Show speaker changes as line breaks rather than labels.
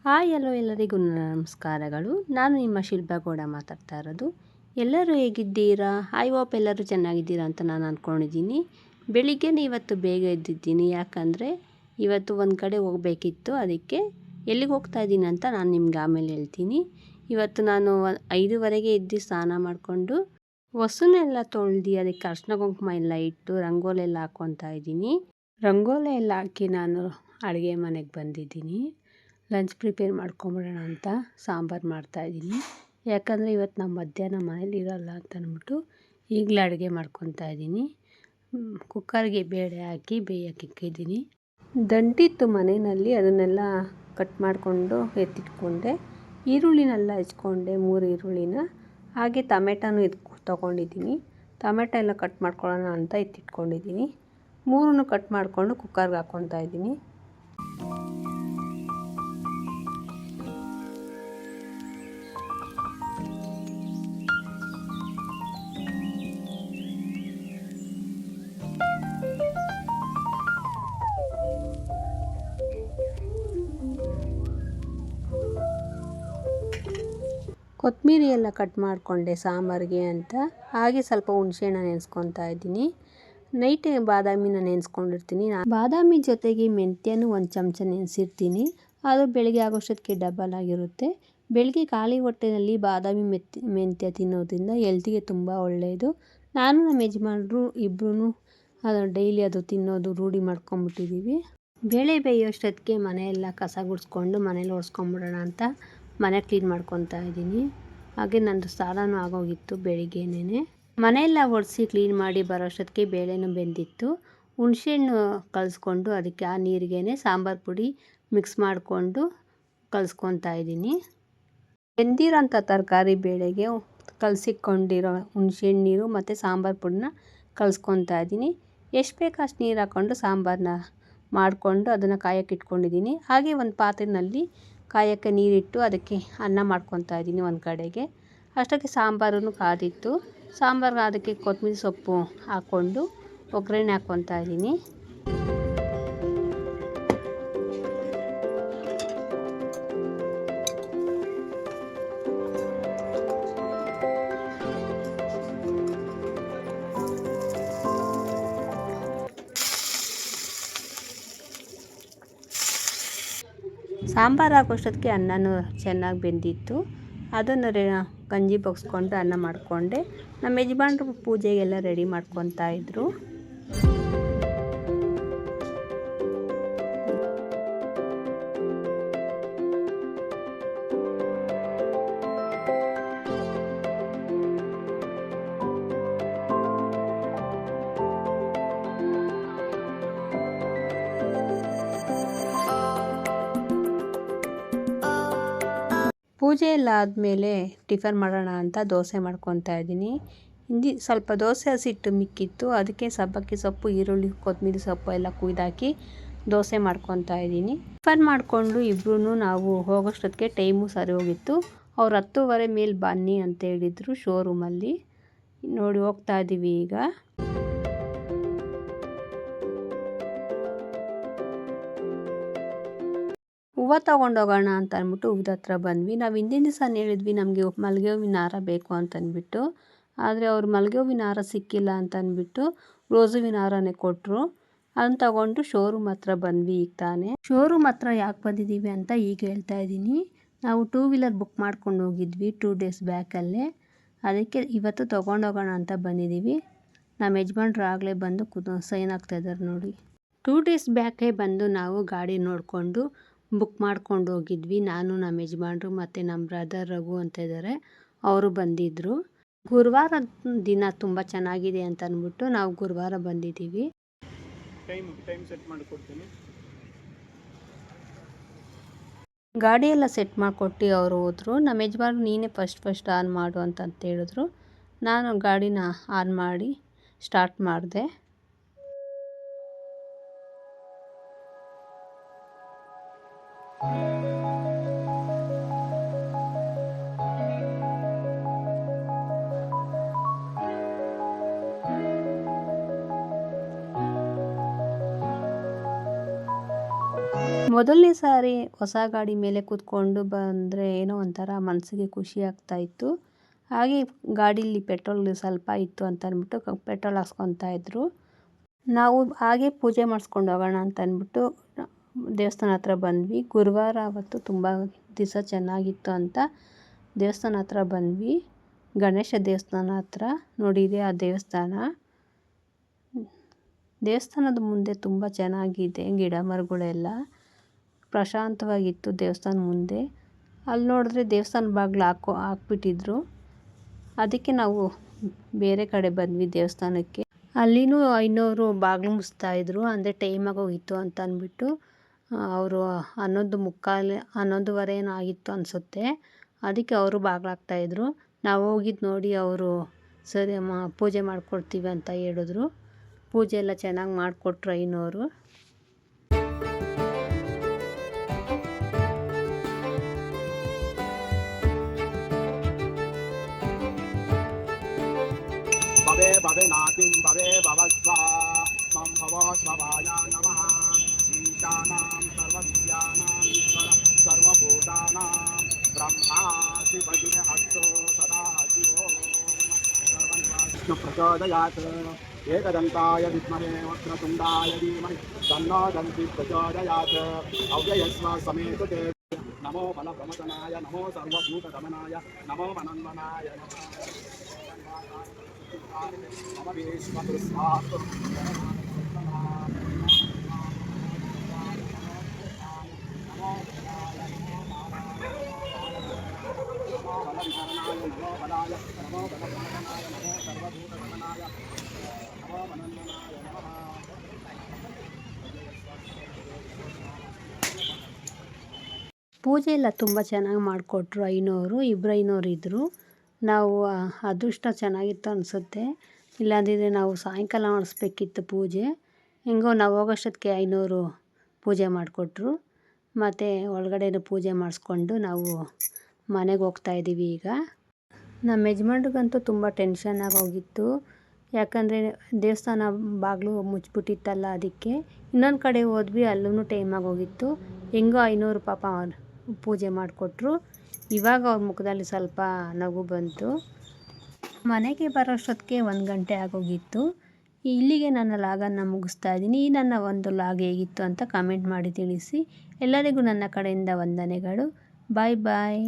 Hi hello ಎಲ್ಲರಿಗೂ ನಮಸ್ಕಾರಗಳು. ನಾನು ನಿಮ್ಮ ಶಿಲ್ಪಗೌಡ ಮಾತಾಡ್ತಾ ಇರೋದು. ಎಲ್ಲರೂ ಹೇಗಿದ್ದೀರಾ? ಐ ಹೋಪ್ ಎಲ್ಲರೂ ಚೆನ್ನಾಗಿದ್ದೀರಾ ಅಂತ ನಾನು ಅಂದ್ಕೊಂಡಿದ್ದೀನಿ. ಬೆಳಿಗ್ಗೆನೇ ಇವತ್ತು ಬೇಗ ಎದ್ದಿದ್ದೀನಿ, ಯಾಕಂದರೆ ಇವತ್ತು ಒಂದು ಕಡೆ ಹೋಗಬೇಕಿತ್ತು. ಅದಕ್ಕೆ ಎಲ್ಲಿಗೆ ಹೋಗ್ತಾ ಇದ್ದೀನಿ ಅಂತ ನಾನು ನಿಮ್ಗೆ ಆಮೇಲೆ ಹೇಳ್ತೀನಿ. ಇವತ್ತು ನಾನು 5:30ಗೆ ಎದ್ದು ಸ್ನಾನ ಮಾಡಿಕೊಂಡು ಹೊಸನೆಲ್ಲ ತೊಳೆದು ಅದಕ್ಕೆ ಅರ್ಶಿನ ಕುಂಕುಮ ಎಲ್ಲ ಇಟ್ಟು ರಂಗೋಲಿ ಎಲ್ಲ ಹಾಕ್ಕೊತಾ ಇದ್ದೀನಿ. ರಂಗೋಲಿ ಎಲ್ಲ ಹಾಕಿ ನಾನು ಅಡುಗೆ ಮನೆಗೆ ಬಂದಿದ್ದೀನಿ. ಲಂಚ್ ಪ್ರಿಪೇರ್ ಮಾಡ್ಕೊಂಬಿಡೋಣ ಅಂತ ಸಾಂಬಾರು ಮಾಡ್ತಾಯಿದ್ದೀನಿ. ಯಾಕಂದರೆ ಇವತ್ತು ನಾವು ಮಧ್ಯಾಹ್ನ ಮನೇಲಿ ಇರೋಲ್ಲ ಅಂತ ಅಂದ್ಬಿಟ್ಟು ಈಗಲೇ ಅಡುಗೆ ಮಾಡ್ಕೊತಾ ಇದ್ದೀನಿ. ಕುಕ್ಕರ್ಗೆ ಬೇಳೆ ಹಾಕಿ ಬೇಯಕ್ಕೆ ಇಕ್ಕಿದ್ದೀನಿ. ದಂಟಿತ್ತು ಮನೆಯಲ್ಲಿ, ಅದನ್ನೆಲ್ಲ ಕಟ್ ಮಾಡಿಕೊಂಡು ಎತ್ತಿಟ್ಕೊಂಡೆ. ಈರುಳ್ಳಿನೆಲ್ಲ ಹೆಚ್ಕೊಂಡೆ, 3 ಈರುಳ್ಳಿನ, ಹಾಗೆ ಟೊಮೆಟೊನೂ ತೊಗೊಂಡಿದ್ದೀನಿ. ಟೊಮೆಟೊ ಎಲ್ಲ ಕಟ್ ಮಾಡ್ಕೊಳ್ಳೋಣ ಅಂತ ಎತ್ತಿಟ್ಕೊಂಡಿದ್ದೀನಿ. 3 ಕಟ್ ಮಾಡಿಕೊಂಡು ಕುಕ್ಕರ್ಗೆ ಹಾಕ್ಕೊತಾ ಇದ್ದೀನಿ. ಕೊತ್ತಂಬರಿ ಎಲ್ಲ ಕಟ್ ಮಾಡಿಕೊಂಡೆ ಸಾಂಬಾರಿಗೆ ಅಂತ. ಹಾಗೆ ಸ್ವಲ್ಪ ಹುಣಸೆಹಣ್ಣು ನೆನೆಸ್ಕೊತಾ ಇದ್ದೀನಿ. ನೈಟ್ ಬಾದಾಮಿನ ನೆನೆಸ್ಕೊಂಡಿರ್ತೀನಿ. ಬಾದಾಮಿ ಜೊತೆಗೆ ಮೆಂತ್ಯನೂ ಒಂದು ಚಮಚ ನೆನೆಸಿರ್ತೀನಿ. ಅದು ಬೆಳಗ್ಗೆ ಆಗೋಷ್ಟೊತ್ತಿಗೆ ಡಬಲ್ ಆಗಿರುತ್ತೆ. ಬೆಳಗ್ಗೆ ಖಾಲಿ ಹೊಟ್ಟೆಯಲ್ಲಿ ಬಾದಾಮಿ ಮೆಂತ್ಯ ತಿನ್ನೋದ್ರಿಂದ ಹೆಲ್ತಿಗೆ ತುಂಬ ಒಳ್ಳೆಯದು. ನಾನು ನಮ್ಮ ಯಜಮಾನರು ಇಬ್ಬರೂ ಅದು ಡೈಲಿ ಅದು ತಿನ್ನೋದು ರೂಢಿ ಮಾಡ್ಕೊಂಬಿಟ್ಟಿದ್ದೀವಿ. ಬೇಳೆ ಬೇಯೋಷ್ಟೊತ್ತಿಗೆ ಮನೆಯೆಲ್ಲ ಕಸ ಗುಡಿಸ್ಕೊಂಡು ಮನೇಲಿ ಒರೆಸ್ಕೊಂಬಿಡೋಣ ಅಂತ ಮನೆ ಕ್ಲೀನ್ ಮಾಡ್ಕೊತಾ ಇದ್ದೀನಿ. ಹಾಗೆ ನಂದು ಸ್ನಾನನೂ ಆಗೋಗಿತ್ತು ಬೆಳಿಗ್ಗೆನೇ. ಮನೆಯೆಲ್ಲ ಒರೆಸಿ ಕ್ಲೀನ್ ಮಾಡಿ ಬರೋಷ್ಟೊತ್ತಿಗೆ ಬೇಳೆನೂ ಬೆಂದಿತ್ತು. ಹುಣಸೆಹಣ್ಣು ಕಲಿಸ್ಕೊಂಡು ಅದಕ್ಕೆ ಆ ನೀರಿಗೇ ಸಾಂಬಾರು ಪುಡಿ ಮಿಕ್ಸ್ ಮಾಡಿಕೊಂಡು ಕಲಿಸ್ಕೊತಾ ಇದ್ದೀನಿ. ಬೆಂದಿರೋಂಥ ತರಕಾರಿ ಬೇಳೆಗೆ ಕಲಸಿಕೊಂಡಿರೋ ಹುಣಸೆಹಣ್ಣು ನೀರು ಮತ್ತು ಸಾಂಬಾರು ಪುಡಿನ ಕಲಿಸ್ಕೊತಾ ಇದ್ದೀನಿ. ಎಷ್ಟು ಬೇಕು ಅಷ್ಟು ನೀರು ಹಾಕ್ಕೊಂಡು ಸಾಂಬಾರನ್ನ ಮಾಡಿಕೊಂಡು ಅದನ್ನು ಕಾಯಕ್ಕೆ ಇಟ್ಕೊಂಡಿದ್ದೀನಿ. ಹಾಗೆ ಒಂದು ಪಾತ್ರೆಯಲ್ಲಿ ಕಾಯಕ್ಕೆ ನೀರಿಟ್ಟು ಅದಕ್ಕೆ ಅನ್ನ ಮಾಡ್ಕೊತಾ ಇದ್ದೀನಿ ಒಂದು ಕಡೆಗೆ. ಅಷ್ಟಕ್ಕೆ ಸಾಂಬಾರೂ ಕಾದಿತ್ತು. ಸಾಂಬಾರು ಅದಕ್ಕೆ ಕೊತ್ತಂಬರಿ ಸೊಪ್ಪು ಹಾಕ್ಕೊಂಡು ಒಗ್ಗರಣೆ ಹಾಕ್ಕೊತಾ ಇದ್ದೀನಿ. ಸಾಂಬಾರು ಹಾಕೋಷ್ಟೊತ್ತಿಗೆ ಅನ್ನನೂ ಚೆನ್ನಾಗಿ ಬೆಂದಿತ್ತು. ಅದನ್ನು ಗಂಜಿ ಬಗ್ಸ್ಕೊಂಡು ಅನ್ನ ಮಾಡಿಕೊಂಡೆ. ನಮ್ಮ ಯಜಮಾನ್ರು ಪೂಜೆಗೆಲ್ಲ ರೆಡಿ ಮಾಡ್ಕೊತಾ ಇದ್ರು. ಪೂಜೆ ಎಲ್ಲ ಆದಮೇಲೆ ಟಿಫನ್ ಮಾಡೋಣ ಅಂತ ದೋಸೆ ಮಾಡ್ಕೊತಾ ಇದ್ದೀನಿ. ಸ್ವಲ್ಪ ದೋಸೆ ಹಸಿಟ್ಟು ಮಿಕ್ಕಿತ್ತು. ಅದಕ್ಕೆ ಸಬ್ಬಕ್ಕಿ ಸೊಪ್ಪು, ಈರುಳ್ಳಿ, ಕೊತ್ತಂಬರಿ ಸೊಪ್ಪು ಎಲ್ಲ ಕುಯ್ದಾಕಿ ದೋಸೆ ಮಾಡ್ಕೊತಾ ಇದ್ದೀನಿ. ಟಿಫನ್ ಮಾಡಿಕೊಂಡು ಇಬ್ಬರೂ ನಾವು ಹೋಗೋಷ್ಟೊತ್ತಿಗೆ ಟೈಮು ಸರಿ ಹೋಗಿತ್ತು. ಅವ್ರು 10:30 ಮೇಲೆ ಬನ್ನಿ ಅಂತ ಹೇಳಿದರು ಶೋರೂಮಲ್ಲಿ. ನೋಡಿ ಹೋಗ್ತಾ ಇದ್ದೀವಿ ಈಗ. ಹೂವು ತೊಗೊಂಡೋಗೋಣ ಅಂತ ಅಂದ್ಬಿಟ್ಟು ಹೂವದ ಹತ್ರ ಬಂದ್ವಿ. ನಾವು ಹಿಂದಿನ ದಿವಸ ಹೇಳಿದ್ವಿ ನಮಗೆ ಮಲ್ಲಿಗೆ ಹೂವಿನ ಹಾರ ಬೇಕು ಅಂತಂದ್ಬಿಟ್ಟು. ಆದರೆ ಅವ್ರು ಮಲ್ಲಿಗೆ ಹೂವಿನ ಹಾರ ಸಿಕ್ಕಿಲ್ಲ ಅಂತ ಅಂದ್ಬಿಟ್ಟು ರೋಸ್ ಹೂವಿನ ಹಾರನೇ ಕೊಟ್ಟರು. ಅದನ್ನು ತಗೊಂಡು ಶೋರೂಮ್ ಹತ್ರ ಬಂದ್ವಿ ಈಗ ತಾನೇ. ಶೋರೂಮ್ ಹತ್ರ ಯಾಕೆ ಬಂದಿದ್ದೀವಿ ಅಂತ ಈಗ ಹೇಳ್ತಾ ಇದ್ದೀನಿ. ನಾವು 2 ವೀಲರ್ ಬುಕ್ ಮಾಡ್ಕೊಂಡು ಹೋಗಿದ್ವಿ 2 ಡೇಸ್ ಬ್ಯಾಕಲ್ಲೇ. ಅದಕ್ಕೆ ಇವತ್ತು ತೊಗೊಂಡೋಗೋಣ ಅಂತ ಬಂದಿದ್ದೀವಿ. ನಮ್ಮ ಯಜಮಾನ್ರು ಆಗಲೇ ಬಂದು ಸೈನ್ ಆಗ್ತಾಯಿದ್ದಾರೆ ನೋಡಿ. 2 ಡೇಸ್ ಬ್ಯಾಕೇ ಬಂದು ನಾವು ಗಾಡಿ ನೋಡಿಕೊಂಡು ಬುಕ್ ಮಾಡ್ಕೊಂಡು ಹೋಗಿದ್ವಿ. ನಾನು, ನಮ್ಮ ಯಜಮಾನ್ರು ಮತ್ತು ನಮ್ಮ ಬ್ರದರ್ ರಘು ಅಂತ ಇದ್ದಾರೆ, ಅವರು ಬಂದಿದ್ದರು. ಗುರುವಾರ ದಿನ ತುಂಬ ಚೆನ್ನಾಗಿದೆ ಅಂತ ಅಂದ್ಬಿಟ್ಟು ನಾವು ಗುರುವಾರ ಬಂದಿದ್ದೀವಿ. ಟೈಮ್ ಸೆಟ್ ಮಾಡಿಕೊಡ್ತೀನಿ. ಗಾಡಿ ಎಲ್ಲ ಸೆಟ್ ಮಾಡಿಕೊಟ್ಟು ಅವರು ಹೋದರು. ನಮ್ಮ ಯಜಮಾನ್ರು ನೀನೇ ಫಸ್ಟ್ ಆನ್ ಮಾಡು ಅಂತ ಹೇಳಿದ್ರು. ನಾನು ಗಾಡಿನ ಆನ್ ಮಾಡಿ ಸ್ಟಾರ್ಟ್ ಮಾಡಿದೆ. ಮೊದಲನೇ ಸಾರಿ ಹೊಸ ಗಾಡಿ ಮೇಲೆ ಕೂತ್ಕೊಂಡು ಬಂದರೆ ಏನೋ ಒಂಥರ ಮನಸ್ಸಿಗೆ ಖುಷಿ ಆಗ್ತಾಯಿತ್ತು. ಹಾಗೆ ಗಾಡೀಲಿ ಪೆಟ್ರೋಲ್ ಸ್ವಲ್ಪ ಇತ್ತು ಅಂತ ಅಂದ್ಬಿಟ್ಟು ಪೆಟ್ರೋಲ್ ಹಾಕ್ಸ್ಕೊತಾ ಇದ್ರು. ನಾವು ಹಾಗೆ ಪೂಜೆ ಮಾಡಿಸ್ಕೊಂಡು ಹೋಗೋಣ ಅಂತ ಅಂದ್ಬಿಟ್ಟು ದೇವಸ್ಥಾನ ಹತ್ರ ಬಂದ್ವಿ. ಗುರುವಾರ ಅವತ್ತು ತುಂಬ ದಿವಸ ಚೆನ್ನಾಗಿತ್ತು ಅಂತ ದೇವಸ್ಥಾನ ಹತ್ರ ಬಂದ್ವಿ. ಗಣೇಶ ದೇವಸ್ಥಾನ ಹತ್ರ ನೋಡಿದೆ ಆ ದೇವಸ್ಥಾನದ ಮುಂದೆ ತುಂಬ ಚೆನ್ನಾಗಿದೆ, ಗಿಡ ಮರಗಳೆಲ್ಲ ಪ್ರಶಾಂತವಾಗಿತ್ತು ದೇವಸ್ಥಾನ ಮುಂದೆ. ಅಲ್ಲಿ ನೋಡಿದ್ರೆ ದೇವಸ್ಥಾನ ಬಾಗಿಲು ಹಾಕ್ಬಿಟ್ಟಿದ್ರು. ಅದಕ್ಕೆ ನಾವು ಬೇರೆ ಕಡೆ ಬಂದ್ವಿ ದೇವಸ್ಥಾನಕ್ಕೆ. ಅಲ್ಲಿನೂ ಐನೋರು ಬಾಗಿಲು ಮುಚ್ತಾಯಿದ್ರು, ಅಂದರೆ ಟೈಮ್ ಆಗೋಗಿತ್ತು ಅಂತ ಅಂದ್ಬಿಟ್ಟು. ಅವರು 11:15 ಏನೋ ಆಗಿತ್ತು ಅನಿಸುತ್ತೆ. ಅದಕ್ಕೆ ಅವರು ಬಾಗಿಲು ಹಾಕ್ತಾಯಿದ್ರು. ನಾವು ಹೋಗಿದ್ದು ನೋಡಿ ಅವರು ಸರಿ ಪೂಜೆ ಮಾಡಿಕೊಡ್ತೀವಿ ಅಂತ ಹೇಳಿದ್ರು. ಪೂಜೆ ಎಲ್ಲ ಚೆನ್ನಾಗಿ ಮಾಡಿಕೊಟ್ರು ಐನೋರು.
भवे भवे नातिं भवे भवस्व मम भवस्वभाय नमः ईशानां सर्वविद्यानां ईश्वर सर्वभूतानां ब्रह्मासि वज्र हस्तो सदा शिवो सर्वं प्रचोदयात् एकदन्ताय विद्महे वक्रतुण्डाय धीमहि तन्नो दन्ति प्रचोदयात् अव्ययस्व समेतते नमो बलप्रमदनाय नमो सर्वभूतगमनाय नमो मनन्वनाय नमः
ಪೂಜೆ ಎಲ್ಲ ತುಂಬ ಚೆನ್ನಾಗಿ ಮಾಡಿಕೊಟ್ರು ಐನೋರು. ಇಬ್ಬರು ಐನೋರು ಇದ್ದರು. ನಾವು ಅದೃಷ್ಟ ಚೆನ್ನಾಗಿತ್ತು ಅನಿಸುತ್ತೆ, ಇಲ್ಲಾಂದಿದ್ರೆ ನಾವು ಸಾಯಂಕಾಲ ಮಾಡಿಸ್ಬೇಕಿತ್ತು ಪೂಜೆ. ಹೆಂಗೋ ನಾವು ಹೋಗೋಷ್ಟೊತ್ತಿಗೆ ಐನೋರು ಪೂಜೆ ಮಾಡಿಕೊಟ್ರು. ಮತ್ತು ಒಳಗಡೆನೂ ಪೂಜೆ ಮಾಡಿಸ್ಕೊಂಡು ನಾವು ಮನೆಗೆ ಹೋಗ್ತಾಯಿದ್ದೀವಿ ಈಗ. ನಮ್ಮ ಯಜಮಾನ್ರಿಗಂತೂ ತುಂಬ ಟೆನ್ಷನ್ ಆಗೋಗಿತ್ತು, ಯಾಕಂದರೆ ದೇವಸ್ಥಾನ ಬಾಗಿಲು ಮುಚ್ಚಿಬಿಟ್ಟಿತ್ತಲ್ಲ. ಅದಕ್ಕೆ ಇನ್ನೊಂದು ಕಡೆ ಹೋದ್ವಿ, ಅಲ್ಲೂ ಟೈಮ್ ಆಗೋಗಿತ್ತು. ಹೆಂಗೋ ಐನೋರು ಪಾಪ ಪೂಜೆ ಮಾಡಿಕೊಟ್ರು. ಇವಾಗ ಅವ್ರ ಮುಖದಲ್ಲಿ ಸ್ವಲ್ಪ ನಗು ಬಂತು. ಮನೆಗೆ ಬರೋಷ್ಟೊತ್ತಿಗೆ 1 ಗಂಟೆ ಆಗೋಗಿತ್ತು. ಇಲ್ಲಿಗೆ ನನ್ನ ಲಾಗನ್ನು ಮುಗಿಸ್ತಾ ಇದ್ದೀನಿ. ಈ ನನ್ನ ಒಂದು ಲಾಗ್ ಹೇಗಿತ್ತು ಅಂತ ಕಮೆಂಟ್ ಮಾಡಿ ತಿಳಿಸಿ. ಎಲ್ಲರಿಗೂ ನನ್ನ ಕಡೆಯಿಂದ ವಂದನೆಗಳು. ಬಾಯ್ ಬಾಯ್.